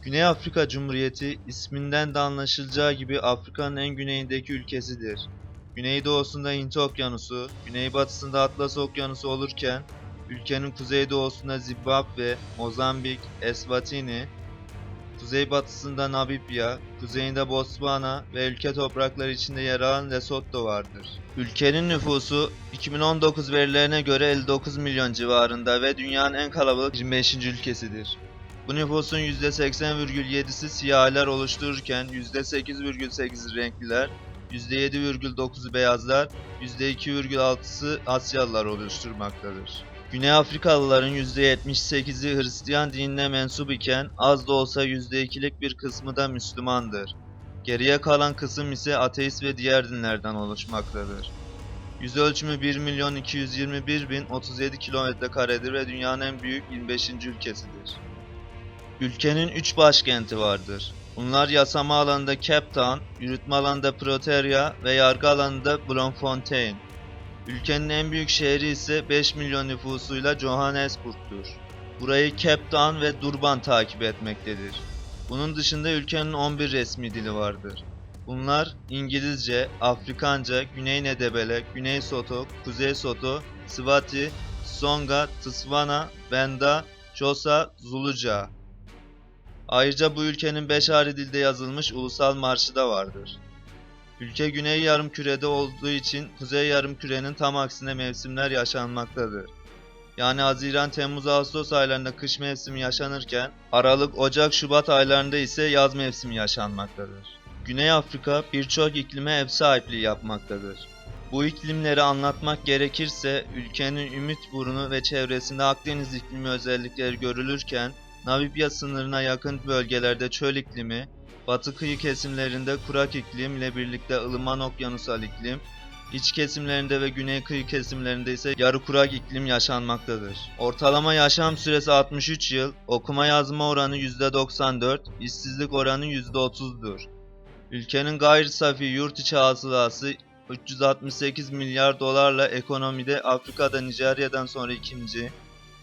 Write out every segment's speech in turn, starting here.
Güney Afrika Cumhuriyeti isminden de anlaşılacağı gibi Afrika'nın en güneyindeki ülkesidir. Güneydoğusunda Hint Okyanusu, güneybatısında Atlas Okyanusu olurken ülkenin kuzeydoğusunda Zimbabwe, Mozambik, Eswatini, kuzeybatısında Namibya, kuzeyinde Botswana ve ülke toprakları içinde yer alan Lesotho vardır. Ülkenin nüfusu 2019 verilerine göre 59 milyon civarında ve dünyanın en kalabalık 25. ülkesidir. Bu nüfusun %80,7'si siyahiler oluştururken %8,8'i renkliler, %7,9'u beyazlar, %2,6'sı Asyalılar oluşturmaktadır. Güney Afrikalıların %78'i Hristiyan dinine mensup iken az da olsa %2'lik bir kısmı da Müslümandır. Geriye kalan kısım ise ateist ve diğer dinlerden oluşmaktadır. Yüzölçümü 1.221.037 km² ve dünyanın en büyük 25. ülkesidir. Ülkenin 3 başkenti vardır. Bunlar yasama alanında Cape Town, yürütme alanında Pretoria ve yargı alanında Bloemfontein. Ülkenin en büyük şehri ise 5 milyon nüfusuyla Johannesburg'dur. Burayı Cape Town ve Durban takip etmektedir. Bunun dışında ülkenin 11 resmi dili vardır. Bunlar İngilizce, Afrikanca, Güney Nedebele, Güney Soto, Kuzey Soto, Swati, Tsonga, Tswana, Benda, Xhosa, Zuluca. Ayrıca bu ülkenin 5 ayrı dilde yazılmış ulusal marşı da vardır. Ülke Güney Yarımküre'de olduğu için Kuzey Yarımküre'nin tam aksine mevsimler yaşanmaktadır. Yani Haziran, Temmuz, Ağustos aylarında kış mevsimi yaşanırken Aralık, Ocak, Şubat aylarında ise yaz mevsimi yaşanmaktadır. Güney Afrika birçok iklime ev sahipliği yapmaktadır. Bu iklimleri anlatmak gerekirse ülkenin Ümitburnu ve çevresinde Akdeniz iklimi özellikleri görülürken Namibya sınırına yakın bölgelerde çöl iklimi, batı kıyı kesimlerinde kurak iklim ile birlikte ılıman okyanusal iklim, iç kesimlerinde ve güney kıyı kesimlerinde ise yarı kurak iklim yaşanmaktadır. Ortalama yaşam süresi 63 yıl, okuma yazma oranı %94, işsizlik oranı %30'dur. Ülkenin gayri safi yurt içi hasılası 368 milyar dolarla ekonomide Afrika'da Nijerya'dan sonra ikinci,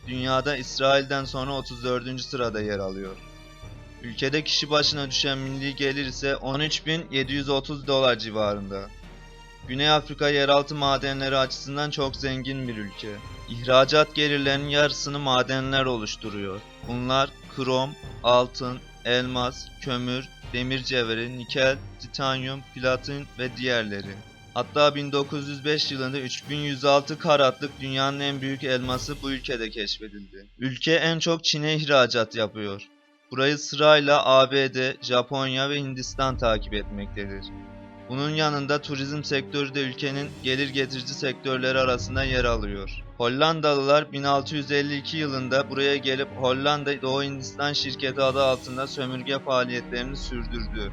dünyada İsrail'den sonra 34. sırada yer alıyor. Ülkede kişi başına düşen milli gelir ise 13.730 dolar civarında. Güney Afrika yeraltı madenleri açısından çok zengin bir ülke. İhracat gelirlerinin yarısını madenler oluşturuyor. Bunlar krom, altın, elmas, kömür, demir cevheri, nikel, titanyum, platin ve diğerleri. Hatta 1905 yılında 3106 karatlık dünyanın en büyük elması bu ülkede keşfedildi. Ülke en çok Çin'e ihracat yapıyor. Burayı sırayla ABD, Japonya ve Hindistan takip etmektedir. Bunun yanında turizm sektörü de ülkenin gelir getirici sektörleri arasında yer alıyor. Hollandalılar 1652 yılında buraya gelip Hollanda Doğu Hindistan Şirketi adı altında sömürge faaliyetlerini sürdürdü.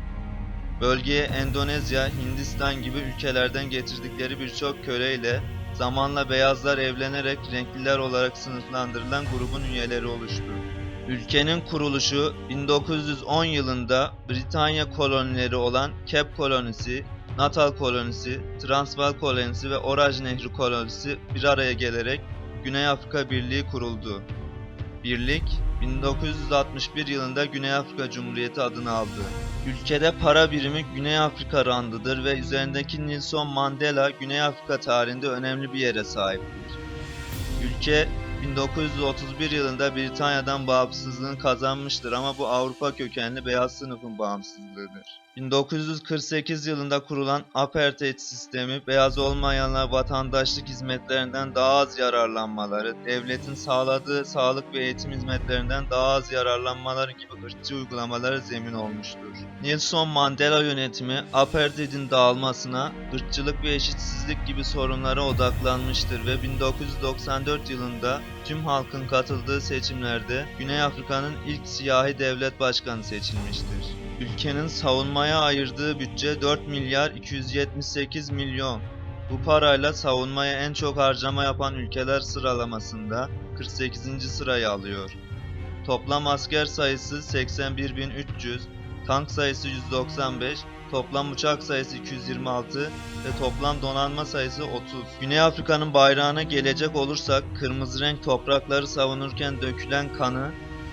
Bölgeye Endonezya, Hindistan gibi ülkelerden getirdikleri birçok köleyle zamanla beyazlar evlenerek renkliler olarak sınıflandırılan grubun üyeleri oluştu. Ülkenin kuruluşu 1910 yılında Britanya kolonileri olan Cape kolonisi, Natal kolonisi, Transvaal kolonisi ve Orange Nehri kolonisi bir araya gelerek Güney Afrika Birliği kuruldu. Birlik, 1961 yılında Güney Afrika Cumhuriyeti adını aldı. Ülkede para birimi Güney Afrika randıdır ve üzerindeki Nelson Mandela Güney Afrika tarihinde önemli bir yere sahiptir. Ülke 1931 yılında Britanya'dan bağımsızlığını kazanmıştır ama bu Avrupa kökenli beyaz sınıfın bağımsızlığıdır. 1948 yılında kurulan apartheid sistemi beyaz olmayanlar vatandaşlık hizmetlerinden daha az yararlanmaları, devletin sağladığı sağlık ve eğitim hizmetlerinden daha az yararlanmaları gibi ırkçı uygulamalara zemin olmuştur. Nelson Mandela yönetimi apartheidin dağılmasına, ırkçılık ve eşitsizlik gibi sorunlara odaklanmıştır ve 1994 yılında tüm halkın katıldığı seçimlerde Güney Afrika'nın ilk siyahi devlet başkanı seçilmiştir. Ülkenin savunmaya ayırdığı bütçe 4 milyar 278 milyon. Bu parayla savunmaya en çok harcama yapan ülkeler sıralamasında 48. sırayı alıyor. Toplam asker sayısı 81.300, tank sayısı 195, toplam uçak sayısı 226 ve toplam donanma sayısı 30. Güney Afrika'nın bayrağına gelecek olursak kırmızı renk toprakları savunurken dökülen kanı,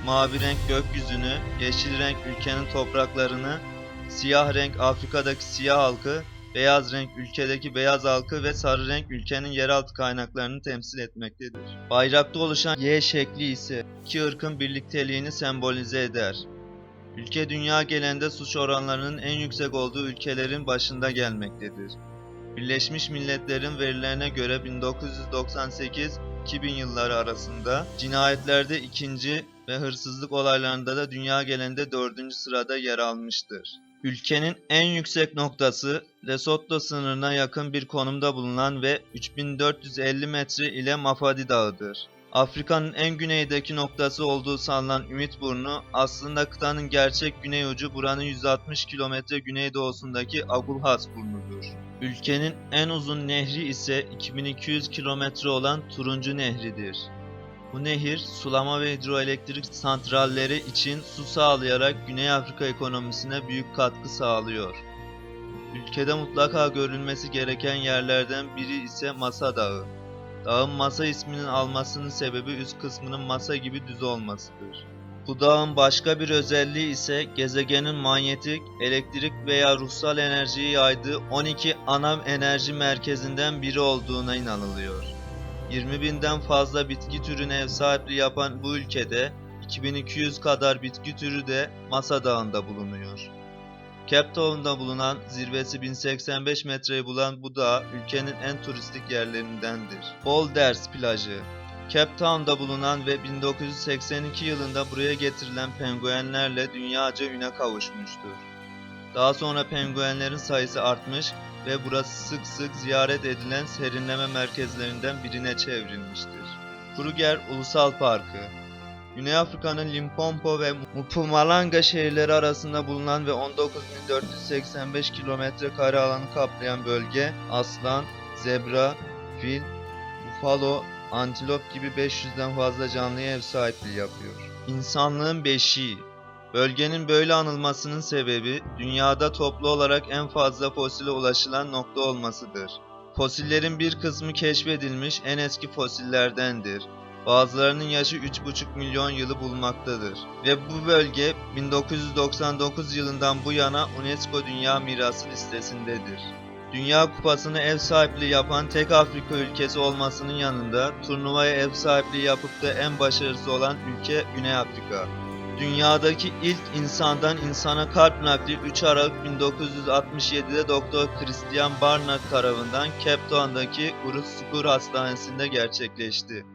mavi renk gökyüzünü, yeşil renk ülkenin topraklarını, siyah renk Afrika'daki siyah halkı, beyaz renk ülkedeki beyaz halkı ve sarı renk ülkenin yeraltı kaynaklarını temsil etmektedir. Bayrakta oluşan Y şekli ise iki ırkın birlikteliğini sembolize eder. Ülke dünya genelinde suç oranlarının en yüksek olduğu ülkelerin başında gelmektedir. Birleşmiş Milletler'in verilerine göre 1998-2000 yılları arasında cinayetlerde ikinci ve hırsızlık olaylarında da dünya genelinde 4. sırada yer almıştır. Ülkenin en yüksek noktası Lesotho sınırına yakın bir konumda bulunan ve 3450 metre ile Mafadi Dağı'dır. Afrika'nın en güneydeki noktası olduğu sanılan Ümit Burnu, aslında kıtanın gerçek güney ucu buranın 160 kilometre güneydoğusundaki Agulhas Burnu'dur. Ülkenin en uzun nehri ise 2200 kilometre olan Turuncu Nehri'dir. Bu nehir, sulama ve hidroelektrik santralleri için su sağlayarak Güney Afrika ekonomisine büyük katkı sağlıyor. Ülkede mutlaka görülmesi gereken yerlerden biri ise Masa Dağı. Dağın Masa isminin almasının sebebi üst kısmının masa gibi düz olmasıdır. Bu dağın başka bir özelliği ise gezegenin manyetik, elektrik veya ruhsal enerjiyi yaydığı 12 ana enerji merkezinden biri olduğuna inanılıyor. 20.000'den fazla bitki türüne ev sahipliği yapan bu ülkede 2200 kadar bitki türü de Masa Dağı'nda bulunuyor. Cape Town'da bulunan, zirvesi 1085 metreyi bulan bu dağ ülkenin en turistik yerlerindendir. Boulders plajı, Cape Town'da bulunan ve 1982 yılında buraya getirilen penguenlerle dünyaca üne kavuşmuştur. Daha sonra penguenlerin sayısı artmış ve burası sık sık ziyaret edilen serinleme merkezlerinden birine çevrilmiştir. Kruger Ulusal Parkı, Güney Afrika'nın Limpopo ve Mpumalanga şehirleri arasında bulunan ve 19.485 kilometre kare alanı kaplayan bölge, aslan, zebra, fil, bufalo, antilop gibi 500'den fazla canlıya ev sahipliği yapıyor. İnsanlığın beşiği. Bölgenin böyle anılmasının sebebi, dünyada toplu olarak en fazla fosile ulaşılan nokta olmasıdır. Fosillerin bir kısmı keşfedilmiş en eski fosillerdendir. Bazılarının yaşı 3,5 milyon yılı bulmaktadır. Ve bu bölge 1999 yılından bu yana UNESCO Dünya Mirası listesindedir. Dünya Kupası'na ev sahipliği yapan tek Afrika ülkesi olmasının yanında turnuvaya ev sahipliği yapıp da en başarısı olan ülke Güney Afrika. Dünyadaki ilk insandan insana kalp nakli 3 Aralık 1967'de Dr. Christian Barnard tarafından Cape Town'daki Groote Schuur Hastanesi'nde gerçekleşti.